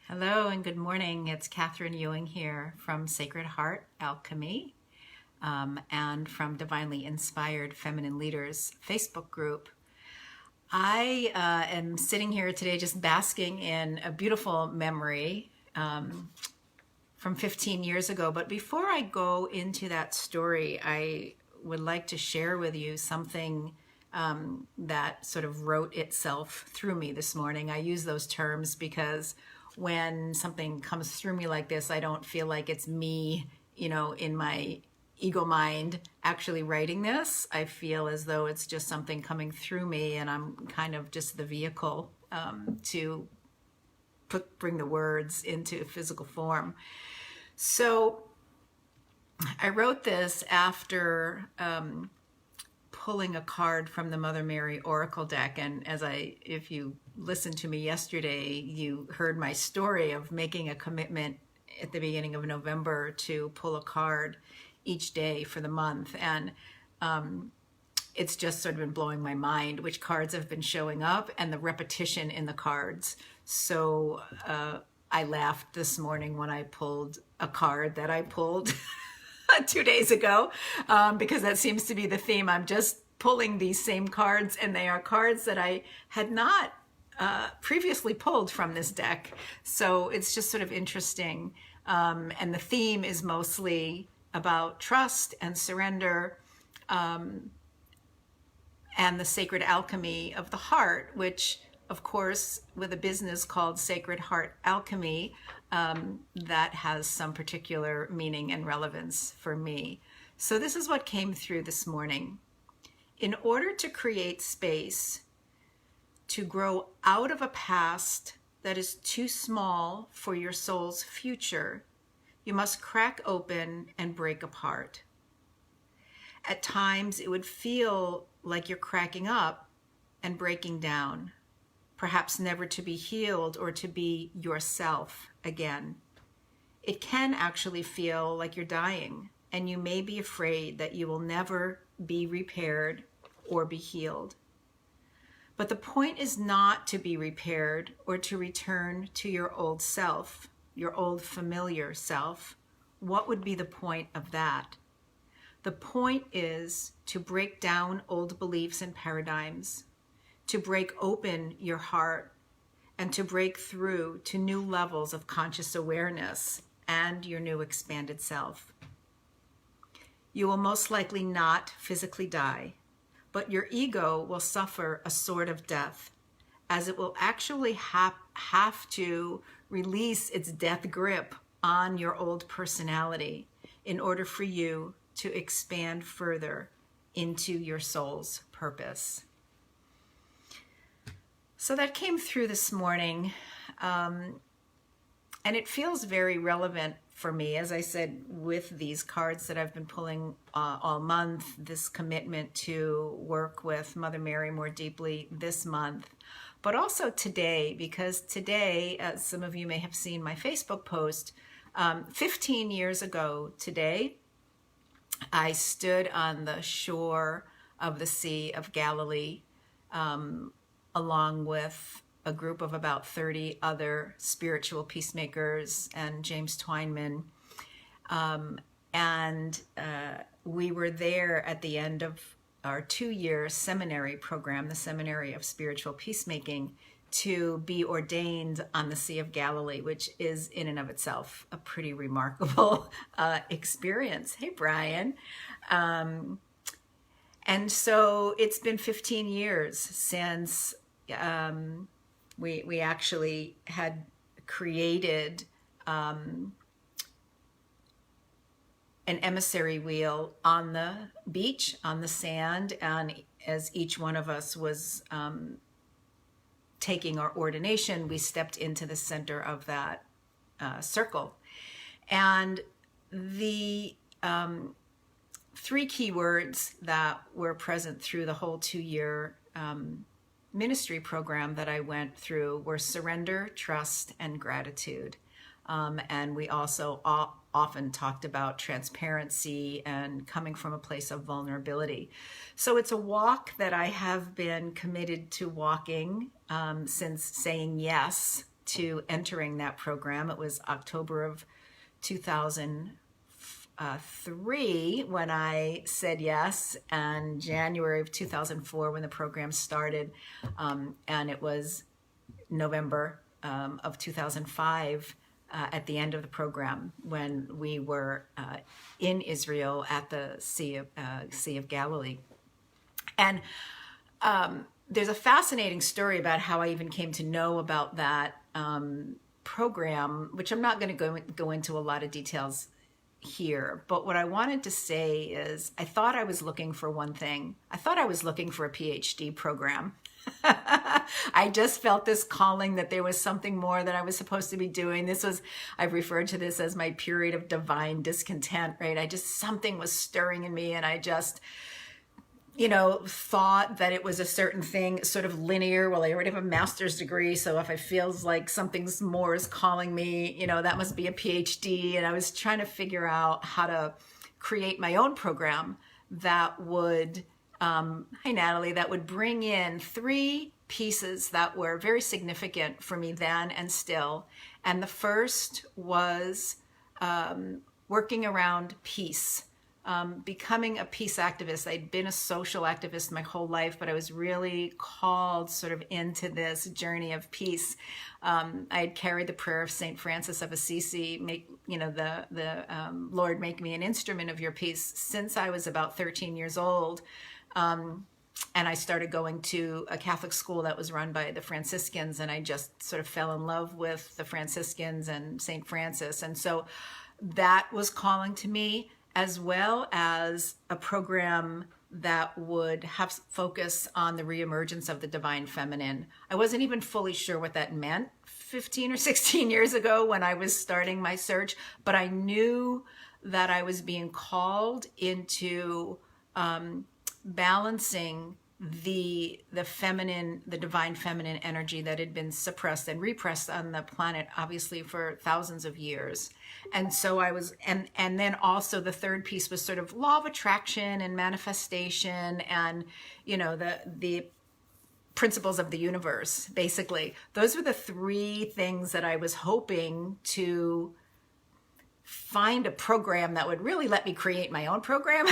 Hello and good morning. It's Catherine Ewing here from Sacred Heart Alchemy and from Divinely Inspired Feminine Leaders Facebook group. I am sitting here today just basking in a beautiful memory from 15 years ago. But before I go into that story, I would like to share with you something that sort of wrote itself through me this morning. I use those terms because when something comes through me like this, I don't feel like it's me, in my ego mind actually writing this. I feel as though it's just something coming through me and I'm kind of just the vehicle to bring the words into physical form. So I wrote this after pulling a card from the Mother Mary Oracle deck. And if you listened to me yesterday, you heard my story of making a commitment at the beginning of November to pull a card each day for the month. And it's just sort of been blowing my mind which cards have been showing up and the repetition in the cards. So I laughed this morning when I pulled a card that I pulled 2 days ago, because that seems to be the theme. I'm just pulling these same cards, and they are cards that I had not previously pulled from this deck. So it's just sort of interesting. And the theme is mostly about trust and surrender, and the sacred alchemy of the heart, which, of course, with a business called Sacred Heart Alchemy, that has some particular meaning and relevance for me. So this is what came through this morning. In order to create space to grow out of a past that is too small for your soul's future, you must crack open and break apart. At times, it would feel like you're cracking up and breaking down, perhaps never to be healed or to be yourself again. It can actually feel like you're dying, and you may be afraid that you will never be repaired or be healed. But the point is not to be repaired or to return to your old self, your old familiar self. What would be the point of that? The point is to break down old beliefs and paradigms, to break open your heart, and to break through to new levels of conscious awareness and your new expanded self. You will most likely not physically die, but your ego will suffer a sort of death, as it will actually have to release its death grip on your old personality in order for you to expand further into your soul's purpose. So that came through this morning, and it feels very relevant for me, as I said, with these cards that I've been pulling all month, this commitment to work with Mother Mary more deeply this month, but also today, because today, as some of you may have seen my Facebook post, 15 years ago today, I stood on the shore of the Sea of Galilee, along with a group of about 30 other spiritual peacemakers and James Twineman. We were there at the end of our 2-year seminary program, the Seminary of Spiritual Peacemaking, to be ordained on the Sea of Galilee, which is in and of itself a pretty remarkable experience. Hey, Brian. And so it's been 15 years since we actually had created an emissary wheel on the beach, on the sand, and as each one of us was taking our ordination, we stepped into the center of that circle. And the 3 key words that were present through the whole 2-year ministry program that I went through were surrender, trust, and gratitude. And we also often talked about transparency and coming from a place of vulnerability. So it's a walk that I have been committed to walking since saying yes to entering that program. It was October of 2003 when I said yes, and January of 2004 when the program started, and it was November of 2005 at the end of the program when we were in Israel at the Sea of Galilee. And there's a fascinating story about how I even came to know about that program, which I'm not going to go into a lot of details here. But what I wanted to say is I thought I was looking for one thing. I thought I was looking for a PhD program. I just felt this calling that there was something more that I was supposed to be doing. I've referred to this as my period of divine discontent, right? Something was stirring in me, and I just, thought that it was a certain thing, sort of linear. Well, I already have a master's degree, so if it feels like something's more is calling me, that must be a PhD. And I was trying to figure out how to create my own program that would, hi Natalie, that would bring in 3 pieces that were very significant for me then and still. And the first was working around peace. Becoming a peace activist. I'd been a social activist my whole life, but I was really called sort of into this journey of peace. I had carried the prayer of St. Francis of Assisi, Lord, make me an instrument of your peace, since I was about 13 years old. And I started going to a Catholic school that was run by the Franciscans, and I just sort of fell in love with the Franciscans and St. Francis. And so that was calling to me, as well as a program that would have focus on the reemergence of the divine feminine. I wasn't even fully sure what that meant 15 or 16 years ago when I was starting my search, but I knew that I was being called into balancing the divine feminine energy that had been suppressed and repressed on the planet, obviously, for thousands of years. And so I was, and then also the third piece was sort of law of attraction and manifestation and, the principles of the universe, basically. Those were the 3 things that I was hoping to find a program that would really let me create my own program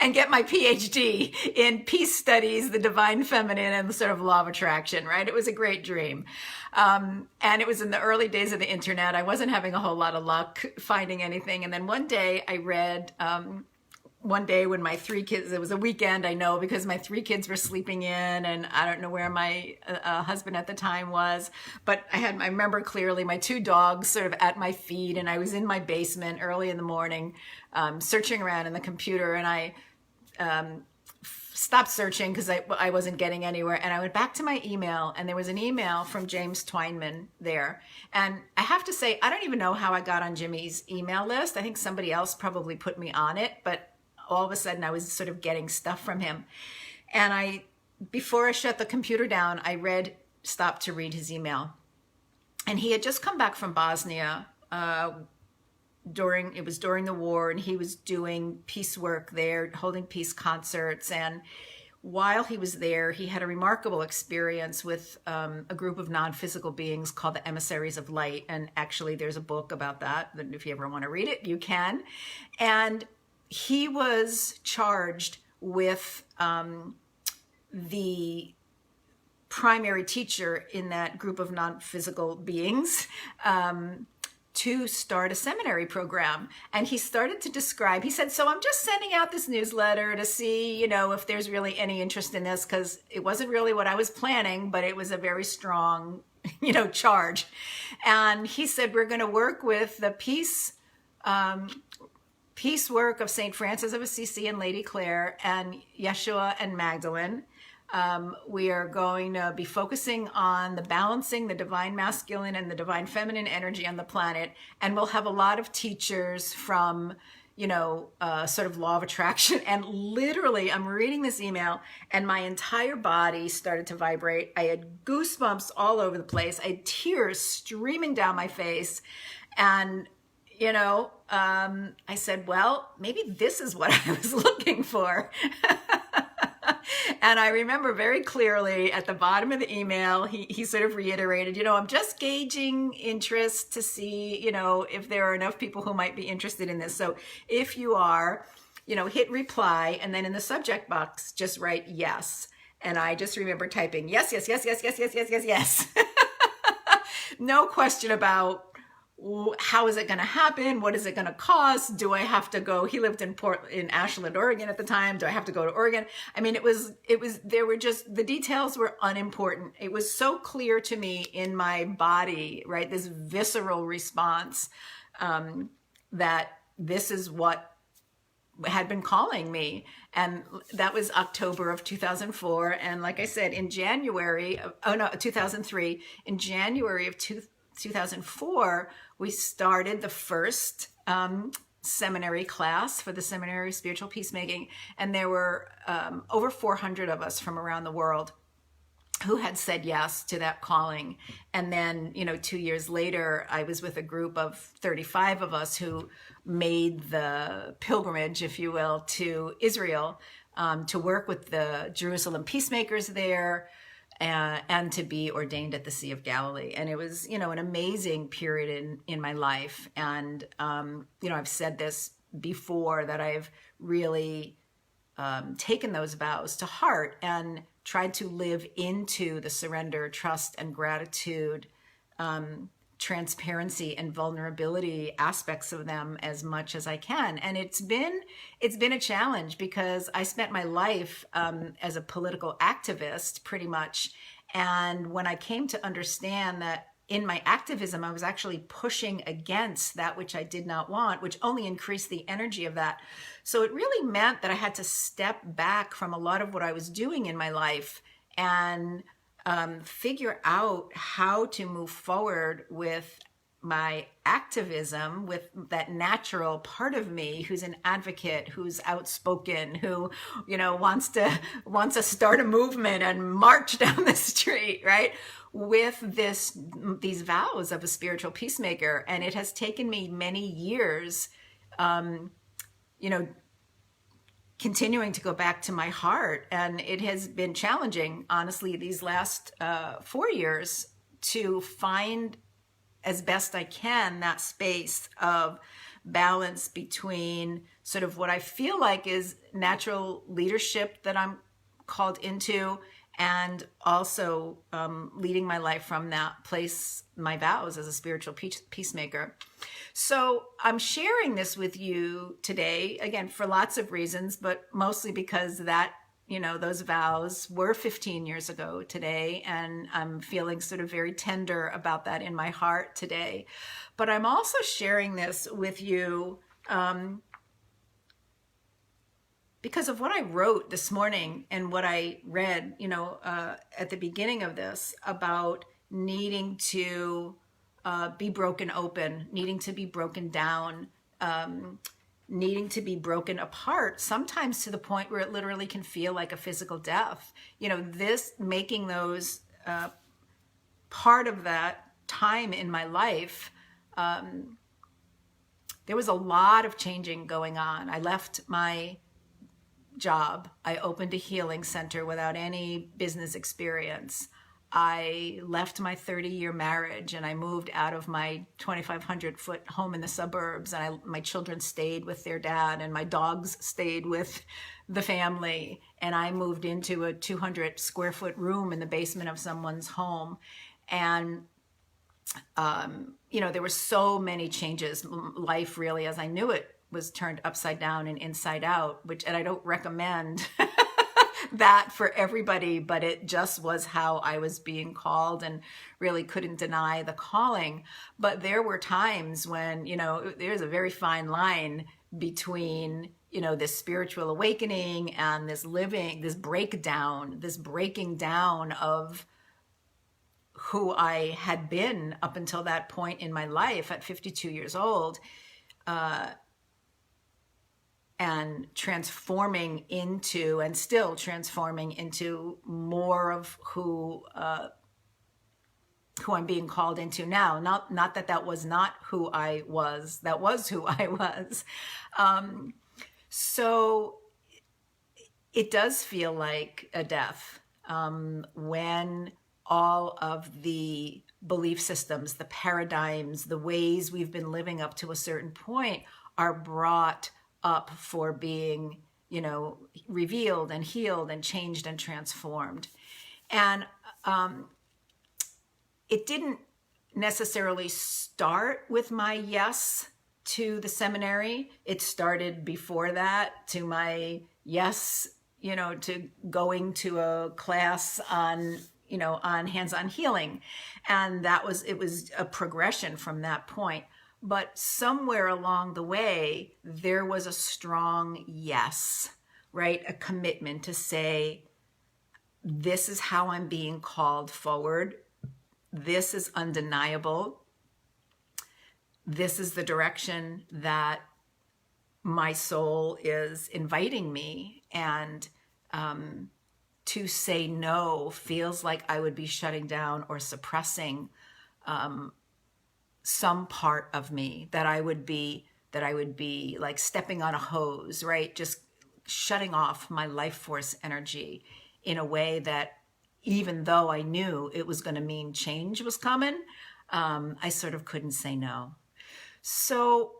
and get my PhD in peace studies, the divine feminine, and the sort of law of attraction, right? It was a great dream. And it was in the early days of the internet. I wasn't having a whole lot of luck finding anything. And then one day I read, when my 3 kids, it was a weekend, I know, because my 3 kids were sleeping in, and I don't know where my husband at the time was, but I remember clearly my 2 dogs sort of at my feet, and I was in my basement early in the morning, searching around in the computer, and I stopped searching because I wasn't getting anywhere. And I went back to my email, and there was an email from James Twineman there. And I have to say, I don't even know how I got on Jimmy's email list. I think somebody else probably put me on it, but all of a sudden I was sort of getting stuff from him. And before I shut the computer down, I stopped to read his email. And he had just come back from Bosnia, during the war, and he was doing peace work there, holding peace concerts. And while he was there, he had a remarkable experience with a group of non-physical beings called the Emissaries of Light. And actually, there's a book about that if you ever want to read it, you can. And he was charged with the primary teacher in that group of non-physical beings to start a seminary program. And he started to describe, he said, so I'm just sending out this newsletter to see, if there's really any interest in this, because it wasn't really what I was planning, but it was a very strong, charge. And he said, we're going to work with the peace work of St. Francis of Assisi and Lady Clare and Yeshua and Magdalene. We are going to be focusing on the balancing the divine masculine and the divine feminine energy on the planet. And we'll have a lot of teachers from, sort of law of attraction. And literally, I'm reading this email and my entire body started to vibrate. I had goosebumps all over the place. I had tears streaming down my face. And I said, well, maybe this is what I was looking for. And I remember very clearly at the bottom of the email, he sort of reiterated, I'm just gauging interest to see, if there are enough people who might be interested in this. So if you are, hit reply, and then in the subject box, just write yes. And I just remember typing yes, yes, yes, yes, yes, yes, yes, yes, yes. No question about how is it going to happen? What is it going to cost? Do I have to go? He lived in Ashland, Oregon at the time. Do I have to go to Oregon? I mean, there were just, the details were unimportant. It was so clear to me in my body, right? This visceral response, that this is what had been calling me. And that was October of 2004. And like I said, in January, 2003, in January of 2004, we started the first seminary class for the Seminary of Spiritual Peacemaking. And there were over 400 of us from around the world who had said yes to that calling. And then, 2 years later, I was with a group of 35 of us who made the pilgrimage, if you will, to Israel, to work with the Jerusalem peacemakers there, and to be ordained at the Sea of Galilee. And it was, an amazing period in my life. And, I've said this before, that I've really taken those vows to heart and tried to live into the surrender, trust, and gratitude, transparency and vulnerability aspects of them as much as I can. And it's been a challenge, because I spent my life as a political activist, pretty much. And when I came to understand that in my activism, I was actually pushing against that which I did not want, which only increased the energy of that. So it really meant that I had to step back from a lot of what I was doing in my life and figure out how to move forward with my activism, with that natural part of me who's an advocate, who's outspoken, who, wants to start a movement and march down the street, right? With these vows of a spiritual peacemaker. And it has taken me many years, continuing to go back to my heart. And it has been challenging, honestly, these last 4 years to find, as best I can, that space of balance between sort of what I feel like is natural leadership that I'm called into, and also leading my life from that place, my vows as a spiritual peacemaker. So I'm sharing this with you today, again, for lots of reasons, but mostly because that, those vows were 15 years ago today, and I'm feeling sort of very tender about that in my heart today. But I'm also sharing this with you because of what I wrote this morning and what I read, at the beginning of this, about needing to be broken open, needing to be broken down, needing to be broken apart, sometimes to the point where it literally can feel like a physical death. This making those part of that time in my life, there was a lot of changing going on. I left my job. I opened a healing center without any business experience. I left my 30-year marriage and I moved out of my 2,500-foot home in the suburbs, and my children stayed with their dad and my dogs stayed with the family, and I moved into a 200-square-foot room in the basement of someone's home. And there were so many changes. Life really, as I knew it, was turned upside down and inside out, and I don't recommend that for everybody, but it just was how I was being called, and really couldn't deny the calling. But there were times when, there's a very fine line between, this spiritual awakening and this breaking down of who I had been up until that point in my life at 52 years old, and transforming into, and still transforming into, more of who I'm being called into now. Not that was not who I was. That was who I was. So it does feel like a death when all of the belief systems, the paradigms, the ways we've been living up to a certain point are brought up for being, revealed and healed and changed and transformed. And it didn't necessarily start with my yes to the seminary. It started before that, to my yes, to going to a class on hands-on healing. And it was a progression from that point. But somewhere along the way, there was a strong yes, right? A commitment to say, this is how I'm being called forward. This is undeniable. This is the direction that my soul is inviting me. And to say no feels like I would be shutting down or suppressing some part of me, that I would be like stepping on a hose, right? Just shutting off my life force energy in a way that, even though I knew it was going to mean change was coming, I sort of couldn't say no. So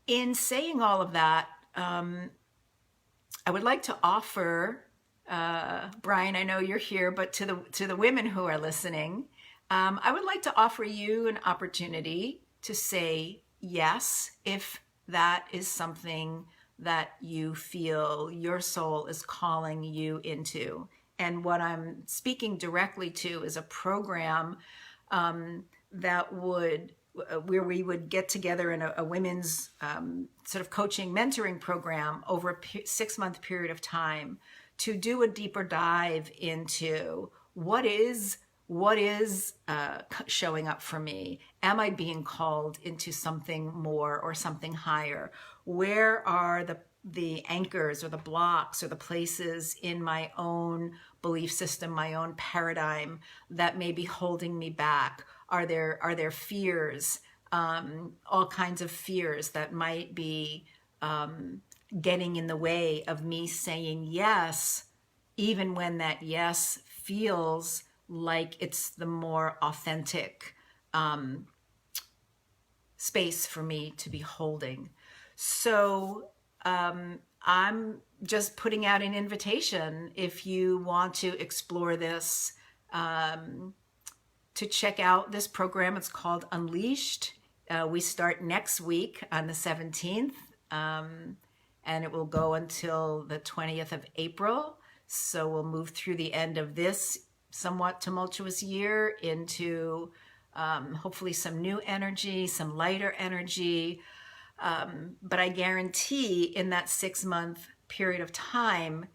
in saying all of that, I would like to offer, Brian, I know you're here, but to the women who are listening, I would like to offer you an opportunity to say yes, if that is something that you feel your soul is calling you into. And what I'm speaking directly to is a program where we would get together in a women's sort of coaching mentoring program over a 6-month period of time to do a deeper dive into what is showing up for me. Am I being called into something more or something higher? Where are the anchors or the blocks or the places in my own belief system, my own paradigm, that may be holding me back? Are there fears, all kinds of fears that might be getting in the way of me saying yes, even when that yes feels like it's the more authentic space for me to be holding? So I'm just putting out an invitation, if you want to explore this, to check out this program. It's called Unleashed. We start next week on the 17th, and it will go until the 20th of April. So we'll move through the end of this somewhat tumultuous year into hopefully some new energy, some lighter energy. But I guarantee in that 6-month period of time,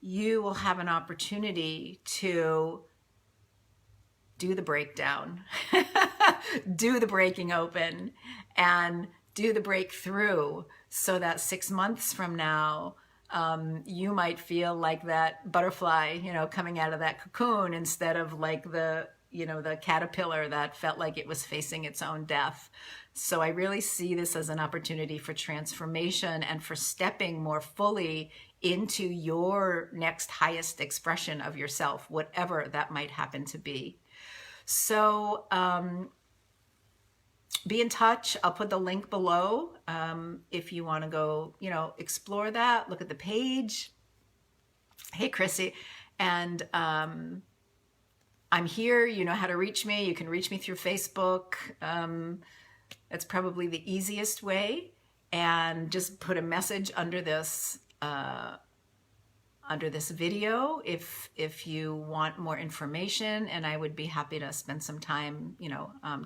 you will have an opportunity to do the breakdown, do the breaking open, and do the breakthrough, so that 6 months from now, you might feel like that butterfly, coming out of that cocoon, instead of like the caterpillar that felt like it was facing its own death. So I really see this as an opportunity for transformation and for stepping more fully into your next highest expression of yourself, whatever that might happen to be. So be in touch. I'll put the link below if you want to go, explore that, look at the page. Hey, Chrissy. And I'm here. You know how to reach me. You can reach me through Facebook. That's probably the easiest way. And just put a message under this video if you want more information, and I would be happy to spend some time,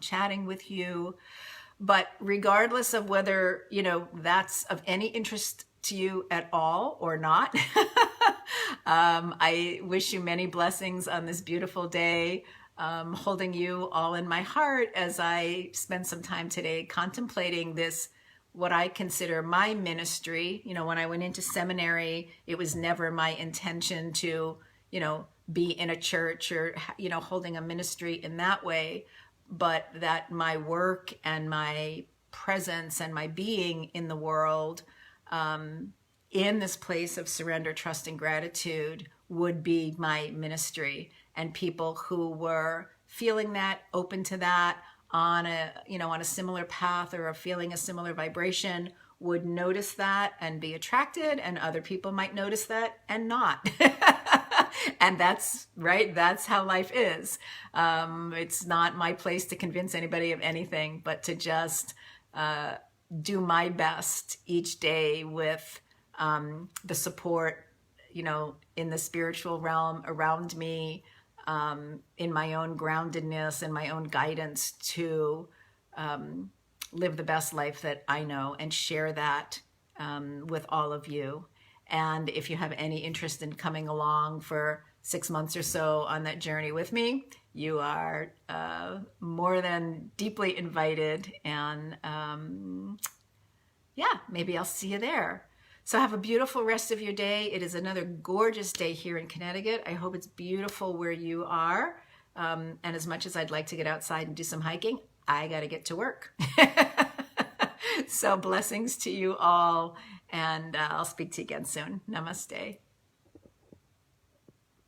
chatting with you. But regardless of whether, that's of any interest to you at all or not, I wish you many blessings on this beautiful day, holding you all in my heart as I spend some time today contemplating this, what I consider my ministry. When I went into seminary, it was never my intention to, be in a church or, holding a ministry in that way, but that my work and my presence and my being in the world in this place of surrender, trust, and gratitude would be my ministry. And people who were feeling that, open to that, on a similar path or feeling a similar vibration would notice that and be attracted, and other people might notice that and not. And that's right. That's how life is. It's not my place to convince anybody of anything, but to just do my best each day with the support, in the spiritual realm around me, in my own groundedness and my own guidance to live the best life that I know and share that with all of you. And if you have any interest in coming along for 6 months or so on that journey with me, you are more than deeply invited. And maybe I'll see you there. So have a beautiful rest of your day. It is another gorgeous day here in Connecticut. I hope it's beautiful where you are. And as much as I'd like to get outside and do some hiking, I got to get to work. So blessings to you all. And I'll speak to you again soon. Namaste.